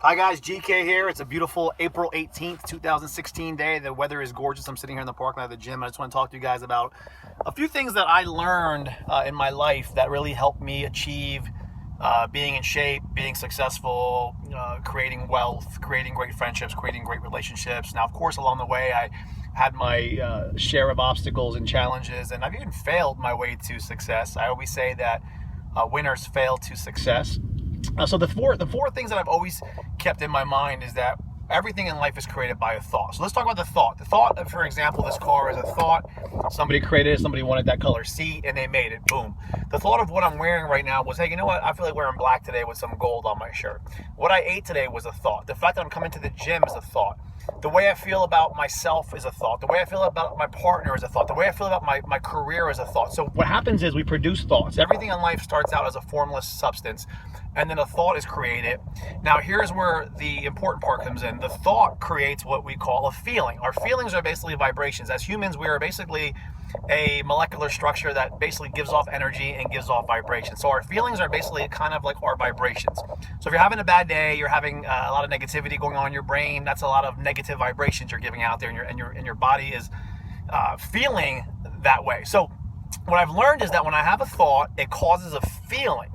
Hi guys, GK here. It's a beautiful April 18th, 2016 day. The weather is gorgeous. I'm sitting here in the parking lot of the gym. I just want to talk to you guys about a few things that I learned in my life that really helped me achieve being in shape, being successful, creating wealth, creating great friendships, creating great relationships. Now, of course, along the way, I had my share of obstacles and challenges, and I've even failed my way to success. I always say that winners fail to success. So the four things that I've always kept in my mind is that everything in life is created by a thought. So let's talk about the thought. The thought, for example, this car is a thought. Somebody created it. Somebody wanted that color seat, and they made it. Boom. The thought of what I'm wearing right now was, hey, you know what? I feel like wearing black today with some gold on my shirt. What I ate today was a thought. The fact that I'm coming to the gym is a thought. The way I feel about myself is a thought. The way I feel about my partner is a thought. The way I feel about my career is a thought. So what happens is we produce thoughts. Everything in life starts out as a formless substance, and then a thought is created. Now, here's where the important part comes in. The thought creates what we call a feeling. Our feelings are basically vibrations. As humans, we are basically a molecular structure that basically gives off energy and gives off vibration. So our feelings are basically kind of like our vibrations. So if you're having a bad day, you're having a lot of negativity going on in your brain, that's a lot of negative vibrations you're giving out there, and your body is feeling that way. So what I've learned is that when I have a thought, it causes a feeling.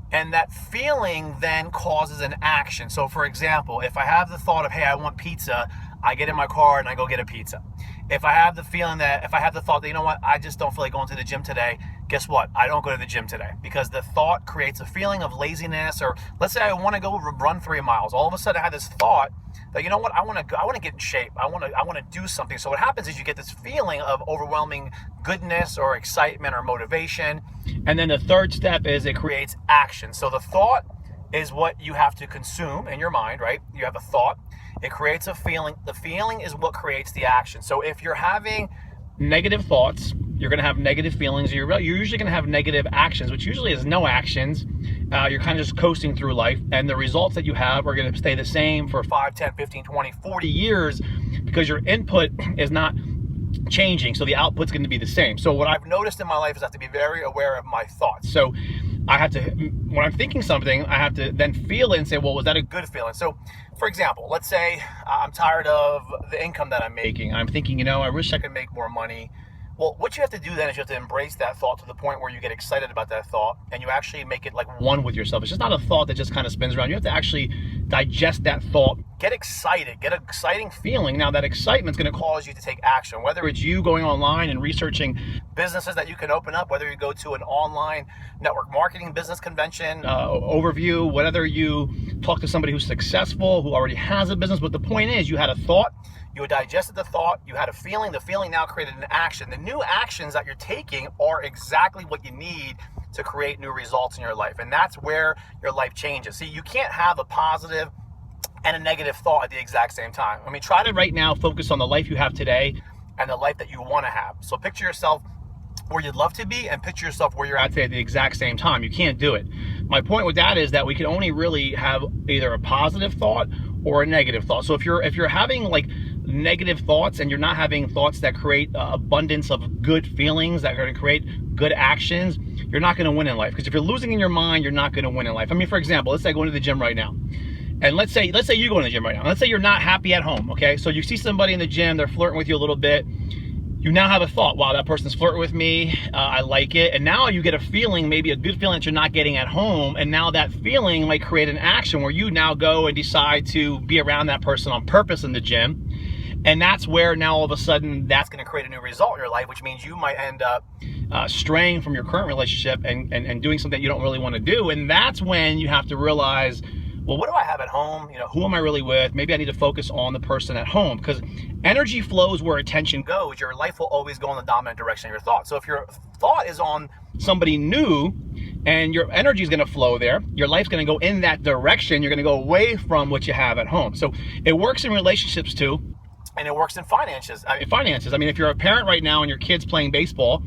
And that feeling then causes an action. So for example, if I have the thought of, hey, I want pizza, I get in my car and I go get a pizza. If I have the thought that, you know what, I just don't feel like going to the gym today, guess what? I don't go to the gym today, because the thought creates a feeling of laziness. Or let's say I want to go run 3 miles. All of a sudden I had this thought that, you know what, I want to get in shape. I want to do something. So what happens is you get this feeling of overwhelming goodness or excitement or motivation. And then the third step is it creates action. So the thought is what you have to consume in your mind, right? You have a thought. It creates a feeling. The feeling is what creates the action. So if you're having negative thoughts, you're going to have negative feelings. You're usually going to have negative actions, which usually is no actions. You're kind of just coasting through life, and the results that you have are going to stay the same for 5, 10, 15, 20, 40 years, because your input is not changing, so the output's going to be the same. So what I've noticed in my life is I have to be very aware of my thoughts. So I have to, when I'm thinking something, I have to then feel it and say, well, was that a good feeling? So for example, let's say I'm tired of the income that I'm making. I'm thinking, you know, I wish I could make more money. Well, what you have to do then is you have to embrace that thought to the point where you get excited about that thought, and you actually make it like one with yourself. It's just not a thought that just kind of spins around. You have to actually digest that thought, get excited, get an exciting feeling. Now that excitement is going to cause you to take action, whether it's you going online and researching businesses that you can open up, whether you go to an online network marketing business convention overview, whether you talk to somebody who's successful, who already has a business. But the point is, you had a thought, you digested the thought, you had a feeling, the feeling now created an action. The new actions that you're taking are exactly what you need to create new results in your life. And that's where your life changes. See, you can't have a positive and a negative thought at the exact same time. I mean, try to right now focus on the life you have today and the life that you want to have. So picture yourself where you'd love to be, and picture yourself where you're at today at the exact same time. You can't do it. My point with that is that we can only really have either a positive thought or a negative thought. So if you're having like negative thoughts, and you're not having thoughts that create abundance of good feelings that are going to create good actions, you're not going to win in life. Because if you're losing in your mind, you're not going to win in life. I mean, for example, let's say I go into the gym right now. And let's say you go in the gym right now. Let's say you're not happy at home, okay? So you see somebody in the gym, they're flirting with you a little bit. You now have a thought, wow, that person's flirting with me, I like it. And now you get a feeling, maybe a good feeling that you're not getting at home. And now that feeling might create an action where you now go and decide to be around that person on purpose in the gym. And that's where now all of a sudden that's going to create a new result in your life, which means you might end up straying from your current relationship and doing something you don't really want to do. And that's when you have to realize, well, what do I have at home? You know, who am I really with? Maybe I need to focus on the person at home, because energy flows where attention goes. Your life will always go in the dominant direction of your thought. So if your thought is on somebody new, and your energy is going to flow there, your life's going to go in that direction. You're going to go away from what you have at home. So it works in relationships too, and it works in finances. I mean, if you're a parent right now and your kid's playing baseball,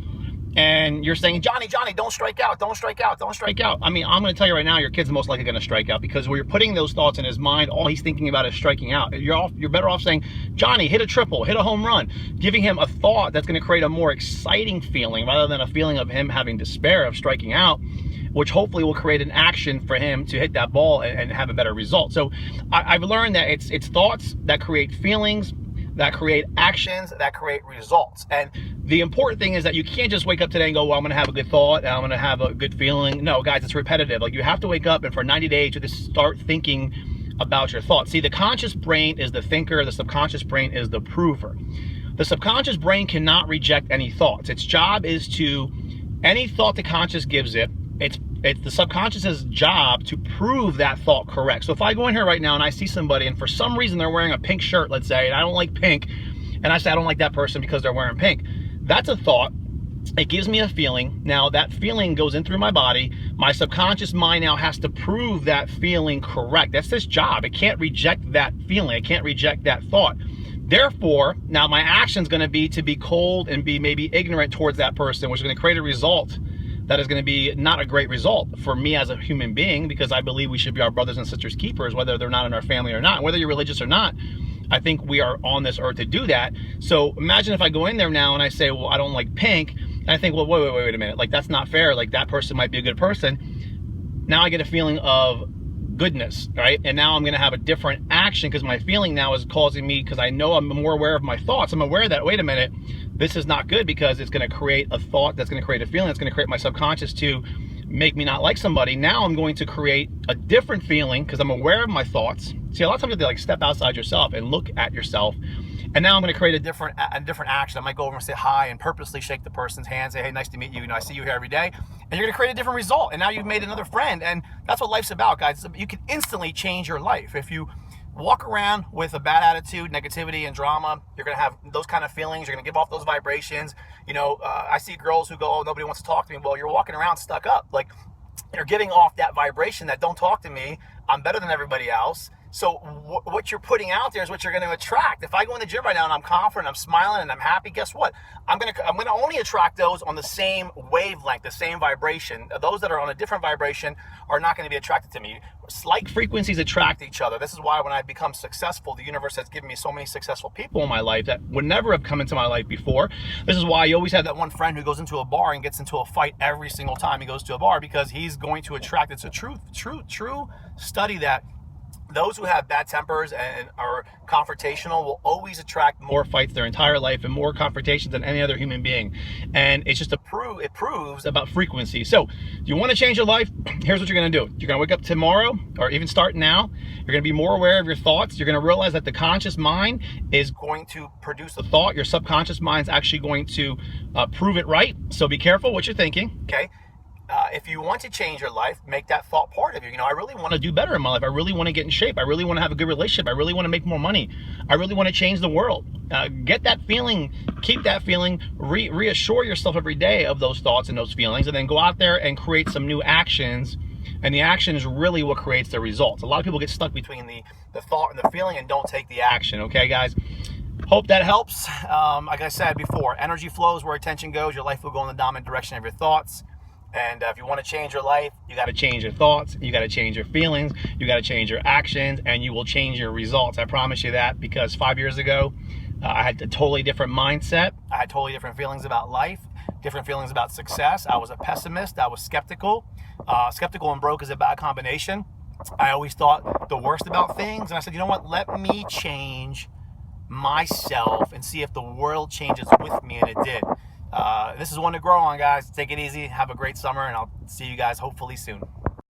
and you're saying, Johnny, don't strike out, don't strike out, don't strike out. I mean, I'm going to tell you right now, your kid's most likely going to strike out, because where you're putting those thoughts in his mind, all he's thinking about is striking out. You're better off saying, Johnny, hit a triple, hit a home run, giving him a thought that's going to create a more exciting feeling rather than a feeling of him having despair of striking out. which hopefully will create an action for him to hit that ball and have a better result. So I've learned that it's thoughts that create feelings, that create actions, that create results. And the important thing is that you can't just wake up today and go, well, I'm going to have a good thought, and I'm going to have a good feeling. No, guys, it's repetitive. Like, you have to wake up and for 90 days you just start thinking about your thoughts. See, the conscious brain is the thinker, the subconscious brain is the prover. The subconscious brain cannot reject any thoughts. Its job is to, any thought the conscious gives it, it's the subconscious's job to prove that thought correct. So if I go in here right now and I see somebody and for some reason they're wearing a pink shirt, let's say, and I don't like pink, and I say I don't like that person because they're wearing pink, that's a thought. It gives me a feeling. Now that feeling goes in through my body. My subconscious mind now has to prove that feeling correct. That's its job. It can't reject that feeling. It can't reject that thought. Therefore, now my action is going to be cold and be maybe ignorant towards that person, which is going to create a result that is going to be not a great result for me as a human being, because I believe we should be our brothers and sisters keepers, whether they're not in our family or not. Whether you're religious or not, I think we are on this earth to do that. So imagine if I go in there now and I say, well, I don't like pink, and I think, well, wait a minute, like, that's not fair. Like, that person might be a good person. Now I get a feeling of goodness, right? And now I'm going to have a different action because my feeling now is causing me, because I know I'm more aware of my thoughts. I'm aware that, wait a minute, this is not good, because it's going to create a thought that's going to create a feeling. It's going to create my subconscious to make me not like somebody. Now I'm going to create a different feeling because I'm aware of my thoughts. See, a lot of times you have to like step outside yourself and look at yourself. And now I'm going to create a different action. I might go over and say hi and purposely shake the person's hand, say, hey, nice to meet you. You know, I see you here every day. And you're going to create a different result. And now you've made another friend. And that's what life's about, guys. You can instantly change your life. If you walk around with a bad attitude, negativity, and drama, you're going to have those kind of feelings. You're going to give off those vibrations. You know, I see girls who go, oh, nobody wants to talk to me. Well, you're walking around stuck up. Like, you're giving off that vibration that don't talk to me. I'm better than everybody else. So what you're putting out there is what you're going to attract. If I go in the gym right now and I'm confident, I'm smiling, and I'm happy, guess what? I'm going to only attract those on the same wavelength, the same vibration. Those that are on a different vibration are not going to be attracted to me. Like frequencies attract each other. This is why when I become successful, the universe has given me so many successful people in my life that would never have come into my life before. This is why you always have that one friend who goes into a bar and gets into a fight every single time he goes to a bar, because he's going to attract. It's a true study that those who have bad tempers and are confrontational will always attract more fights their entire life and more confrontations than any other human being. And it's just it proves about frequency. So if you want to change your life, here's what you're going to do. You're going to wake up tomorrow, or even start now. You're going to be more aware of your thoughts. You're going to realize that the conscious mind is going to produce a thought. Your subconscious mind is actually going to prove it right. So be careful what you're thinking, okay? If you want to change your life, make that thought part of you. You know, I really want to do better in my life. I really want to get in shape. I really want to have a good relationship. I really want to make more money. I really want to change the world. Get that feeling, keep that feeling, reassure yourself every day of those thoughts and those feelings, and then go out there and create some new actions. And the action is really what creates the results. A lot of people get stuck between the thought and the feeling and don't take the action. Okay, guys? Hope that helps. Like I said before, energy flows where attention goes. Your life will go in the dominant direction of your thoughts. And if you want to change your life, you got to change your thoughts, you got to change your feelings, you got to change your actions, and you will change your results. I promise you that, because 5 years ago, I had a totally different mindset. I had totally different feelings about life, different feelings about success. I was a pessimist. I was skeptical. Skeptical and broke is a bad combination. I always thought the worst about things. And I said, you know what? Let me change myself and see if the world changes with me. And it did. This is one to grow on, guys. Take it easy. Have a great summer, and I'll see you guys hopefully soon.